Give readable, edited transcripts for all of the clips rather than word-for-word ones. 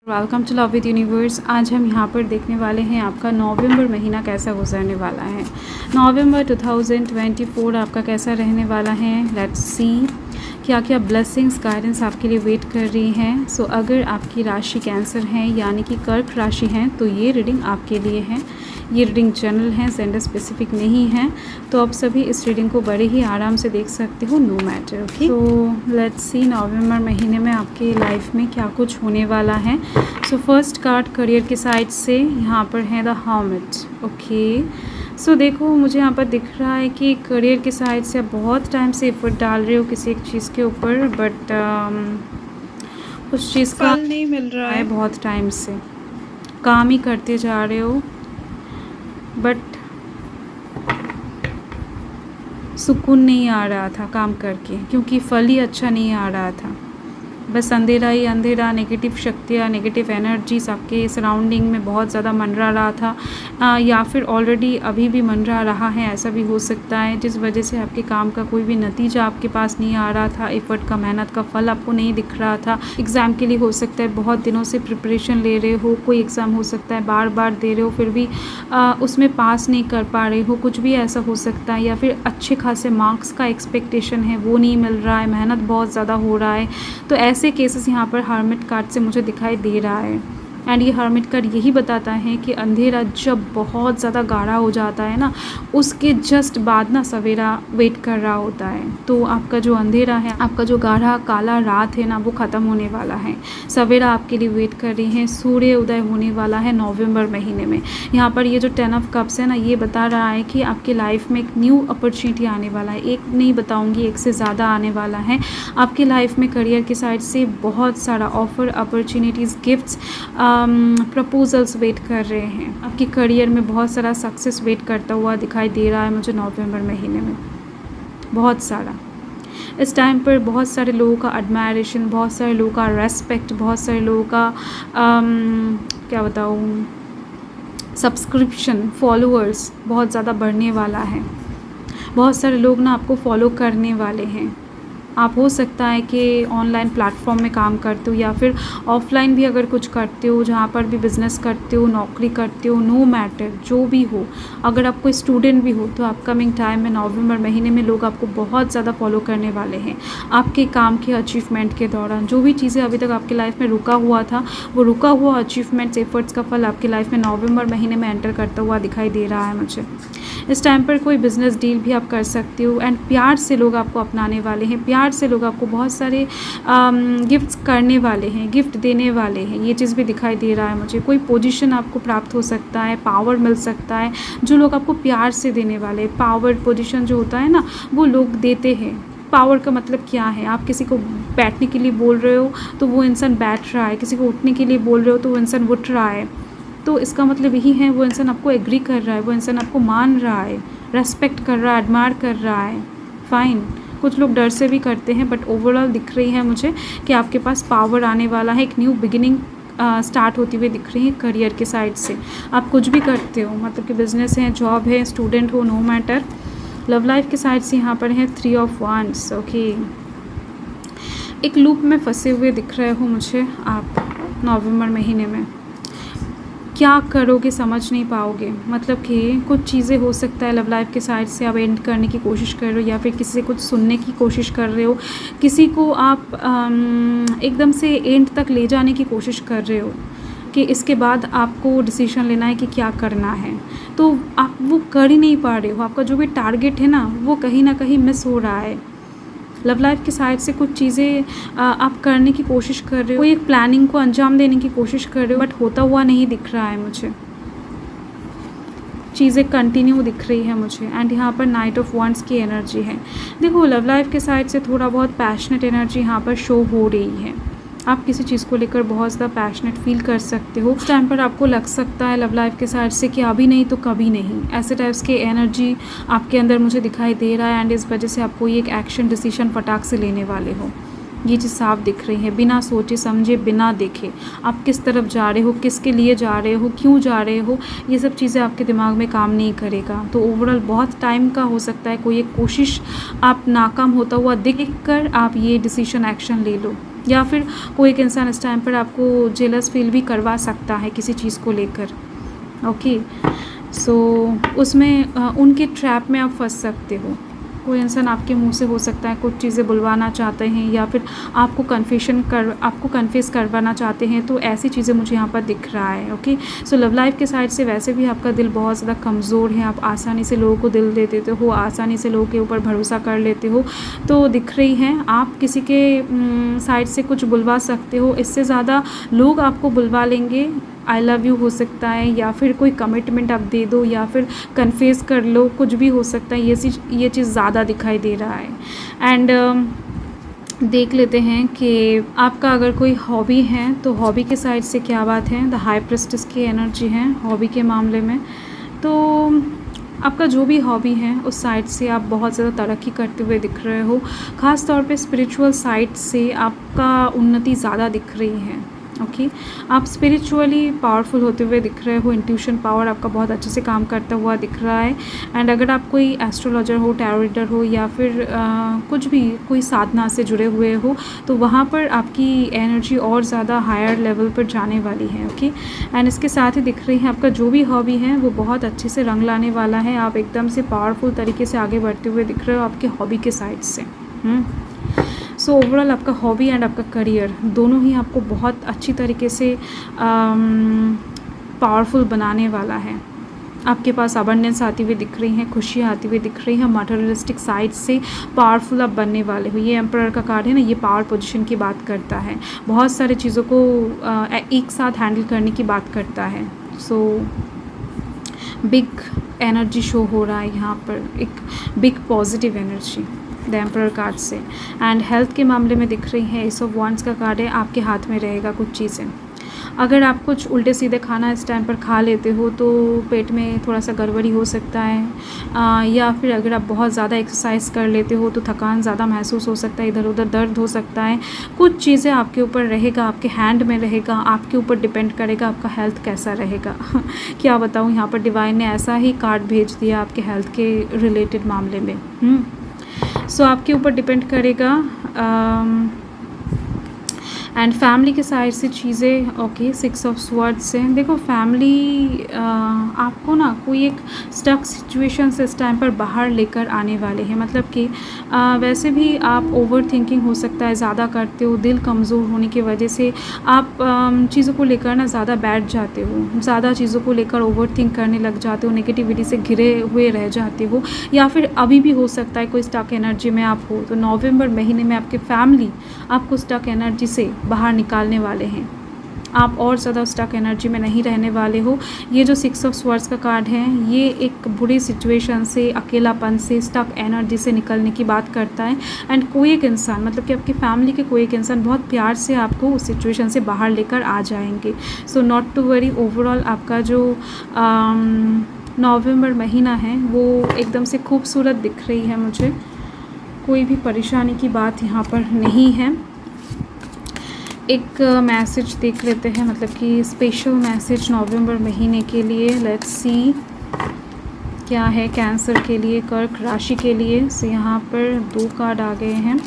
Welcome to love with universe. आज हम यहाँ पर देखने वाले हैं आपका नवंबर महीना कैसा गुजरने वाला है। नवंबर 2024 आपका कैसा रहने वाला है। लेट्स सी क्या क्या ब्लेसिंग्स गाइडेंस आपके लिए वेट कर रही हैं। सो अगर आपकी राशि कैंसर है यानी कि कर्क राशि है तो ये रीडिंग आपके लिए है। ये रीडिंग जनरल है, जेंडर स्पेसिफिक नहीं है, तो आप सभी इस रीडिंग को बड़े ही आराम से देख सकते हो, नो मैटर। ओके, तो लेट्स सी नवंबर महीने में आपके लाइफ में क्या कुछ होने वाला है। सो फर्स्ट कार्ड करियर के साइड से यहाँ पर है द हर्मिट। ओके, सो देखो मुझे यहाँ पर दिख रहा है कि करियर के साइड से आप बहुत टाइम से एफर्ट डाल रहे हो किसी एक चीज़ के ऊपर, बट उस चीज़ का फल नहीं मिल रहा है। बहुत टाइम से काम ही करते जा रहे हो बट सुकून नहीं आ रहा था काम करके, क्योंकि फल ही अच्छा नहीं आ रहा था। बस अंधेरा ही अंधेरा, नेगेटिव शक्तियाँ, नेगेटिव एनर्जीज आपके सराउंडिंग में बहुत ज़्यादा मंडरा रहा था, या फिर ऑलरेडी अभी भी मंडरा रहा है, ऐसा भी हो सकता है, जिस वजह से आपके काम का कोई भी नतीजा आपके पास नहीं आ रहा था। एफर्ट का, मेहनत का फल आपको नहीं दिख रहा था। एग्ज़ाम के लिए हो सकता है बहुत दिनों से प्रिपरेशन ले रहे हो, कोई एग्ज़ाम हो सकता है बार बार दे रहे हो फिर भी उसमें पास नहीं कर पा रहे हो, कुछ भी ऐसा हो सकता है। या फिर अच्छे खासे मार्क्स का एक्सपेक्टेशन है वो नहीं मिल रहा है, मेहनत बहुत ज़्यादा हो रहा है। तो ऐसे केसेस यहाँ पर हर्मिट कार्ड से मुझे दिखाई दे रहा है। एंड ये हर्मिट कार्ड यही बताता है कि अंधेरा जब बहुत ज़्यादा गाढ़ा हो जाता है ना, उसके जस्ट बाद ना सवेरा वेट कर रहा होता है। तो आपका जो अंधेरा है, आपका जो गाढ़ा काला रात है ना, वो ख़त्म होने वाला है। सवेरा आपके लिए वेट कर रही है, सूर्य उदय होने वाला है नवंबर महीने में। यहाँ पर ये जो 10 ऑफ कप्स है ना, ये बता रहा है कि आपके लाइफ में एक न्यू अपॉर्चुनिटी आने वाला है। एक नहीं बताऊँगी, एक से ज़्यादा आने वाला है आपके लाइफ में। करियर की साइड से बहुत सारा offer, opportunities, gifts, proposals wait कर रहे हैं। आपके करियर में बहुत सारा सक्सेस वेट करता हुआ दिखाई दे रहा है मुझे नवंबर महीने में, बहुत सारा। इस टाइम पर बहुत सारे लोगों का एडमायरेशन, बहुत सारे लोगों का रेस्पेक्ट, बहुत सारे लोगों का क्या बताऊँ, सब्सक्रिप्शन, फॉलोअर्स बहुत ज़्यादा बढ़ने वाला है। बहुत सारे लोग ना आपको फॉलो करने वाले हैं। आप हो सकता है कि ऑनलाइन प्लेटफॉर्म में काम करते हो या फिर ऑफलाइन भी अगर कुछ करते हो, जहाँ पर भी बिज़नेस करते हो, नौकरी करते हो, नो मैटर जो भी हो। अगर आप कोई स्टूडेंट भी हो तो अपकमिंग टाइम में नवंबर महीने में लोग आपको बहुत ज़्यादा फॉलो करने वाले हैं। आपके काम के अचीवमेंट के दौरान जो भी चीज़ें अभी तक आपकी लाइफ में रुका हुआ था, वो रुका हुआ अचीवमेंट्स, एफर्ट्स का फल आपकी लाइफ में नवंबर महीने में एंटर करता हुआ दिखाई दे रहा है मुझे। इस टाइम पर कोई बिज़नेस डील भी आप कर सकते हो। एंड प्यार से लोग आपको अपनाने वाले हैं, प्यार से लोग आपको बहुत सारे गिफ्ट्स करने वाले हैं, गिफ्ट देने वाले हैं। ये चीज़ भी दिखाई दे रहा है मुझे। कोई पोजीशन आपको प्राप्त हो सकता है, पावर मिल सकता है, जो लोग आपको प्यार से देने वाले। पावर पोजीशन जो होता है ना, वो लोग देते हैं। पावर का मतलब क्या है, आप किसी को बैठने के लिए बोल रहे हो तो वो इंसान बैठ रहा है, किसी को उठने के लिए बोल रहे हो तो वो इंसान उठ रहा है। तो इसका मतलब यही है, वो इंसान आपको एग्री कर रहा है, वो इंसान आपको मान रहा है, रेस्पेक्ट कर रहा है, एडमायर कर रहा है। फाइन, कुछ लोग डर से भी करते हैं, बट ओवरऑल दिख रही है मुझे कि आपके पास पावर आने वाला है। एक न्यू बिगिनिंग स्टार्ट होती हुई दिख रही है करियर के साइड से। आप कुछ भी करते हो, मतलब कि बिज़नेस है, जॉब है, स्टूडेंट हो, नो मैटर। लव लाइफ के साइड से यहाँ पर है 3 ऑफ वांड्स। ओके, एक लूप में फंसे हुए दिख रहे हो मुझे आप नवंबर महीने में। क्या करोगे समझ नहीं पाओगे, मतलब कि कुछ चीज़ें हो सकता है लव लाइफ के साइड से आप एंड करने की कोशिश कर रहे हो, या फिर किसी से कुछ सुनने की कोशिश कर रहे हो, किसी को आप एकदम से एंड तक ले जाने की कोशिश कर रहे हो कि इसके बाद आपको डिसीजन लेना है कि क्या करना है, तो आप वो कर ही नहीं पा रहे हो। आपका जो भी टारगेट है ना, वो कहीं ना कहीं मिस हो रहा है। लव लाइफ की साइड से कुछ चीज़ें आप करने की कोशिश कर रहे हो, कोई एक प्लानिंग को अंजाम देने की कोशिश कर रहे हो, बट होता हुआ नहीं दिख रहा है मुझे। चीज़ें कंटिन्यू दिख रही है मुझे। एंड यहाँ पर नाइट ऑफ वंड्स की एनर्जी है। देखो लव लाइफ के साइड से थोड़ा बहुत पैशनेट एनर्जी यहाँ पर शो हो रही है। आप किसी चीज़ को लेकर बहुत ज़्यादा पैशनेट फील कर सकते हो। उस टाइम पर आपको लग सकता है लव लाइफ के साइड से कि अभी नहीं तो कभी नहीं, ऐसे टाइप्स के एनर्जी आपके अंदर मुझे दिखाई दे रहा है। एंड इस वजह से आप कोई एक एक्शन डिसीजन फटाक से लेने वाले हो। ये चीज़ साफ दिख रही है, बिना सोचे समझे, बिना देखे आप किस तरफ जा रहे हो, किसके लिए जा रहे हो, क्यों जा रहे हो, ये सब चीज़ें आपके दिमाग में काम नहीं करेगा। तो ओवरऑल बहुत टाइम का हो सकता है कोई एक कोशिश आप नाकाम होता हुआ देख कर आप ये डिसीजन एक्शन ले लो। या फिर कोई एक इंसान इस टाइम पर आपको जेलस फील भी करवा सकता है किसी चीज़ को लेकर। ओके, सो उसमें उनके ट्रैप में आप फंस सकते हो। कोई इंसान आपके मुंह से हो सकता है कुछ चीज़ें बुलवाना चाहते हैं, या फिर आपको कन्फेस करवाना चाहते हैं, तो ऐसी चीज़ें मुझे यहाँ पर दिख रहा है। ओके, सो लव लाइफ के साइड से वैसे भी आपका दिल बहुत ज़्यादा कमज़ोर है, आप आसानी से लोगों को दिल दे देते हो, आसानी से लोगों के ऊपर भरोसा कर लेते हो, तो दिख रही हैं आप किसी के साइड से कुछ बुलवा सकते हो। इससे ज़्यादा लोग आपको बुलवा लेंगे, आई लव यू हो सकता है, या फिर कोई कमिटमेंट आप दे दो, या फिर कन्फेस कर लो, कुछ भी हो सकता है। ये चीज़ ज़्यादा दिखाई दे रहा है। एंड देख लेते हैं कि आपका अगर कोई हॉबी है तो हॉबी के साइड से क्या बात है। द हाई प्रेस्टिस की एनर्जी है हॉबी के मामले में। तो आपका जो भी हॉबी है उस साइड से आप बहुत ज़्यादा तरक्की करते हुए दिख रहे हो। ख़ास तौर पे स्पिरिचुअल साइड से आपका उन्नति ज़्यादा दिख रही है। ओके, आप स्पिरिचुअली पावरफुल होते हुए दिख रहे हो, इंट्यूशन पावर आपका बहुत अच्छे से काम करता हुआ दिख रहा है। एंड अगर आप कोई एस्ट्रोलॉजर हो, टैरो रीडर हो, या फिर कुछ भी कोई साधना से जुड़े हुए हो, तो वहाँ पर आपकी एनर्जी और ज़्यादा हायर लेवल पर जाने वाली है। ओके, एंड इसके साथ ही दिख रही है आपका जो भी हॉबी है वो बहुत अच्छे से रंग लाने वाला है। आप एकदम से पावरफुल तरीके से आगे बढ़ते हुए दिख रहे हो आपके हॉबी के साइड से। सो ओवरऑल आपका हॉबी एंड आपका करियर दोनों ही आपको बहुत अच्छी तरीके से पावरफुल बनाने वाला है। आपके पास अबंडेंस आती हुई दिख रही हैं, खुशियाँ आती हुई दिख रही हैं, मटेरियलिस्टिक साइड से पावरफुल आप बनने वाले हो। ये एम्परर का कार्ड है ना, ये पावर पोजीशन की बात करता है, बहुत सारी चीज़ों को एक साथ हैंडल करने की बात करता है। सो बिग एनर्जी शो हो रहा है यहाँ पर, एक big positive energy the emperor card से। एंड हेल्थ के मामले में दिख रही है एस ऑफ वांड्स का कार्ड है, आपके हाथ में रहेगा कुछ चीज़ें। अगर आप कुछ उल्टे सीधे खाना इस टाइम पर खा लेते हो तो पेट में थोड़ा सा गड़बड़ी हो सकता है, या फिर अगर आप बहुत ज़्यादा एक्सरसाइज कर लेते हो तो थकान ज़्यादा महसूस हो सकता है, इधर उधर दर्द हो सकता है। कुछ चीज़ें आपके ऊपर रहेगा, आपके हैंड में रहेगा, आपके ऊपर डिपेंड करेगा आपका हेल्थ कैसा रहेगा। क्या बताऊँ, यहाँ पर डिवाइन ने ऐसा ही कार्ड भेज दिया आपके हेल्थ के रिलेटेड मामले में। सो आपके ऊपर डिपेंड करेगा। एंड फैमिली के साइड से चीज़ें। ओके, 6 ऑफ स्वॉर्ड्स से देखो फैमिली आपको ना कोई एक स्टक सिचुएशन से इस टाइम पर बाहर लेकर आने वाले हैं। मतलब कि वैसे भी आप ओवर थिंकिंग हो सकता है ज़्यादा करते हो, दिल कमज़ोर होने की वजह से आप चीज़ों को लेकर ना ज़्यादा बैठ जाते हो, ज़्यादा चीज़ों को लेकर ओवर थिंक करने लग जाते हो, नेगेटिविटी से घिरे हुए रह जाते हो, या फिर अभी भी हो सकता है कोई स्टक एनर्जी में आप हो। तो नवंबर महीने में आपके फैमिली आपको स्टक एनर्जी से बाहर निकालने वाले हैं। आप और ज़्यादा स्टक एनर्जी में नहीं रहने वाले हो। ये जो 6 ऑफ स्वॉर्ड्स का कार्ड है ये एक बुरी सिचुएशन से, अकेलापन से, स्टक एनर्जी से निकलने की बात करता है। एंड कोई एक इंसान, मतलब कि आपकी फैमिली के कोई एक इंसान बहुत प्यार से आपको उस सिचुएशन से बाहर लेकर आ जाएंगे। So not to worry, overall आपका जो नवंबर महीना है वो एकदम से खूबसूरत दिख रही है मुझे। कोई भी परेशानी की बात यहाँ पर नहीं है। एक मैसेज देख लेते हैं, मतलब कि स्पेशल मैसेज नवंबर महीने के लिए। लेट्स सी क्या है कैंसर के लिए, कर्क राशि के लिए। सो यहाँ पर 2 कार्ड आ गए हैं।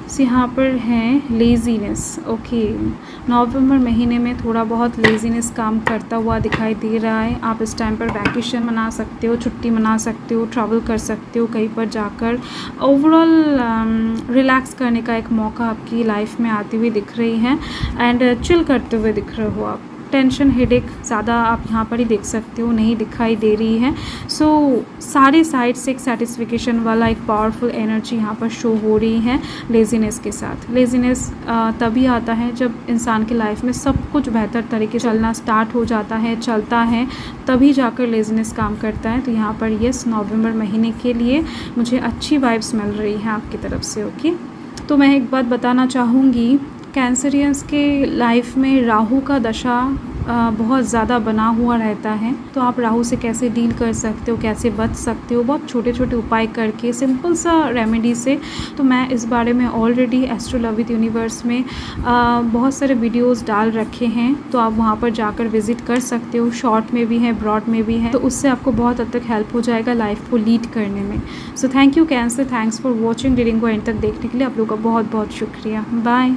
सो यहाँ पर है लेज़ीनेस। ओके, नवंबर महीने में थोड़ा बहुत लेज़ीनेस काम करता हुआ दिखाई दे रहा है। आप इस टाइम पर वैकेशन मना सकते हो, छुट्टी मना सकते हो, ट्रैवल कर सकते हो कहीं पर जाकर। ओवरऑल रिलैक्स करने का एक मौका आपकी लाइफ में आती हुई दिख रही है। एंड चिल करते हुए दिख रहे हो आप। टेंशन, हेडेक ज़्यादा आप यहाँ पर ही देख सकते हो, नहीं दिखाई दे रही है। सो सारे साइड से एक सेटिस्फिकेशन वाला एक पावरफुल एनर्जी यहाँ पर शो हो रही है लेज़ीनेस के साथ। लेज़ीनेस तभी आता है जब इंसान की लाइफ में सब कुछ बेहतर तरीके से चलना स्टार्ट हो जाता है, चलता है, तभी जाकर लेज़ीनेस काम करता है। तो यहाँ पर यस, नवंबर महीने के लिए मुझे अच्छी वाइब्स मिल रही हैं आपकी तरफ से। ओके, तो मैं एक बात बताना चाहूँगी, कैंसरियंस के लाइफ में राहु का दशा बहुत ज़्यादा बना हुआ रहता है। तो आप राहु से कैसे डील कर सकते हो, कैसे बच सकते हो, बहुत छोटे छोटे उपाय करके, सिंपल सा रेमेडी से। तो मैं इस बारे में already astro love with universe में बहुत सारे वीडियोस डाल रखे हैं, तो आप वहाँ पर जाकर विज़िट कर सकते हो। शॉर्ट में भी है, ब्रॉड में भी है, तो उससे आपको बहुत हद तक हेल्प हो जाएगा लाइफ को लीड करने में। So thank you cancer, thanks for watching. Reading को एंड तक देखने के लिए आप लोगों का बहुत बहुत शुक्रिया। बाय।